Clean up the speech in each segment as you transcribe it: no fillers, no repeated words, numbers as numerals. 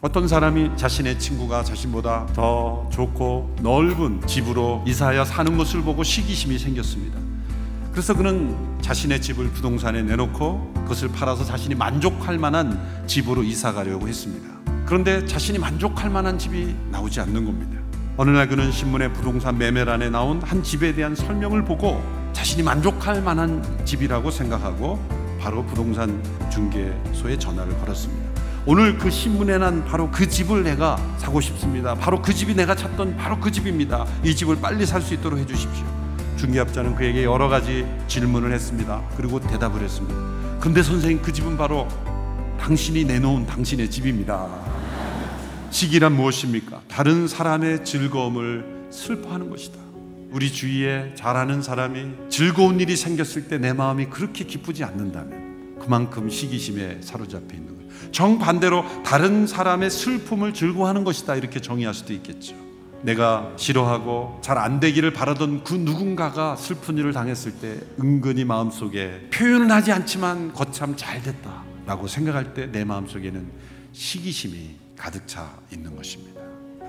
어떤 사람이 자신의 친구가 자신보다 더 좋고 넓은 집으로 이사하여 사는 것을 보고 시기심이 생겼습니다. 그래서 그는 자신의 집을 부동산에 내놓고 그것을 팔아서 자신이 만족할 만한 집으로 이사 가려고 했습니다. 그런데 자신이 만족할 만한 집이 나오지 않는 겁니다. 어느 날 그는 신문에 부동산 매매란에 나온 한 집에 대한 설명을 보고 자신이 만족할 만한 집이라고 생각하고 바로 부동산 중개소에 전화를 걸었습니다. 오늘 그 신문에 난 바로 그 집을 내가 사고 싶습니다. 바로 그 집이 내가 찾던 바로 그 집입니다. 이 집을 빨리 살 수 있도록 해주십시오. 중개업자는 그에게 여러 가지 질문을 했습니다. 그리고 대답을 했습니다. 근데 선생님, 그 집은 바로 당신이 내놓은 당신의 집입니다. 시기란 무엇입니까? 다른 사람의 즐거움을 슬퍼하는 것이다. 우리 주위에 잘 아는 사람이 즐거운 일이 생겼을 때 내 마음이 그렇게 기쁘지 않는다면 그만큼 시기심에 사로잡혀 있는 거예요. 정반대로 다른 사람의 슬픔을 즐거워하는 것이다, 이렇게 정의할 수도 있겠죠. 내가 싫어하고 잘 안 되기를 바라던 그 누군가가 슬픈 일을 당했을 때 은근히 마음속에 표현은 하지 않지만 거참 잘 됐다 라고 생각할 때 내 마음속에는 시기심이 가득 차 있는 것입니다.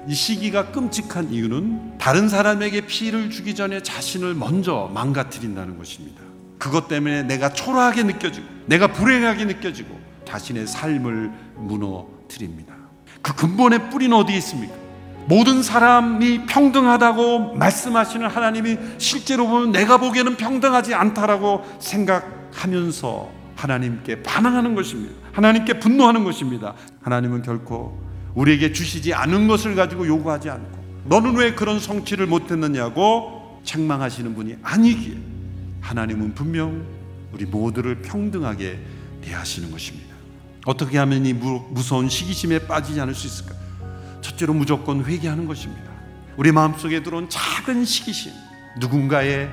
이 시기가 끔찍한 이유는 다른 사람에게 피해를 주기 전에 자신을 먼저 망가뜨린다는 것입니다. 그것 때문에 내가 초라하게 느껴지고 내가 불행하게 느껴지고 자신의 삶을 무너뜨립니다. 그 근본의 뿌리는 어디에 있습니까? 모든 사람이 평등하다고 말씀하시는 하나님이 실제로 보면 내가 보기에는 평등하지 않다라고 생각하면서 하나님께 반항하는 것입니다. 하나님께 분노하는 것입니다. 하나님은 결코 우리에게 주시지 않은 것을 가지고 요구하지 않고 너는 왜 그런 성취를 못했느냐고 책망하시는 분이 아니기에 하나님은 분명 우리 모두를 평등하게 대하시는 것입니다. 어떻게 하면 이 무서운 시기심에 빠지지 않을 수 있을까? 첫째로 무조건 회개하는 것입니다. 우리 마음속에 들어온 작은 시기심, 누군가의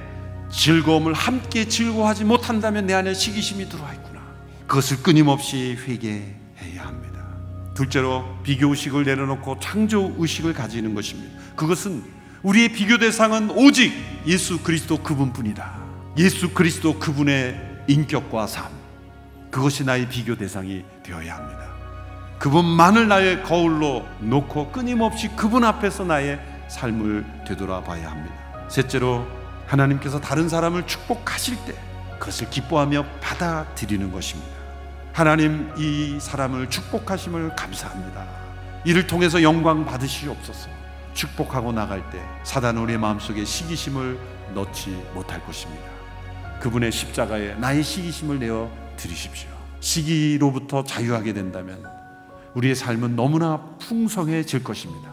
즐거움을 함께 즐거워하지 못한다면 내 안에 시기심이 들어와 있구나. 그것을 끊임없이 회개해야 합니다. 둘째로 비교의식을 내려놓고 창조의식을 가지는 것입니다. 그것은 우리의 비교 대상은 오직 예수 그리스도 그분뿐이다. 예수 그리스도 그분의 인격과 삶, 그것이 나의 비교 대상이 되어야 합니다. 그분만을 나의 거울로 놓고 끊임없이 그분 앞에서 나의 삶을 되돌아봐야 합니다. 셋째로 하나님께서 다른 사람을 축복하실 때 그것을 기뻐하며 받아들이는 것입니다. 하나님, 이 사람을 축복하심을 감사합니다. 이를 통해서 영광 받으시옵소서. 축복하고 나갈 때 사단은 우리의 마음속에 시기심을 넣지 못할 것입니다. 그분의 십자가에 나의 시기심을 내어 드리십시오. 시기로부터 자유하게 된다면 우리의 삶은 너무나 풍성해질 것입니다.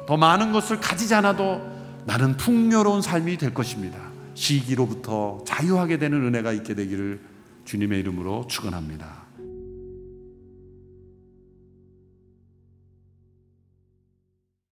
더 많은 것을 가지지 않아도 나는 풍요로운 삶이 될 것입니다. 시기로부터 자유하게 되는 은혜가 있게 되기를 주님의 이름으로 축원합니다.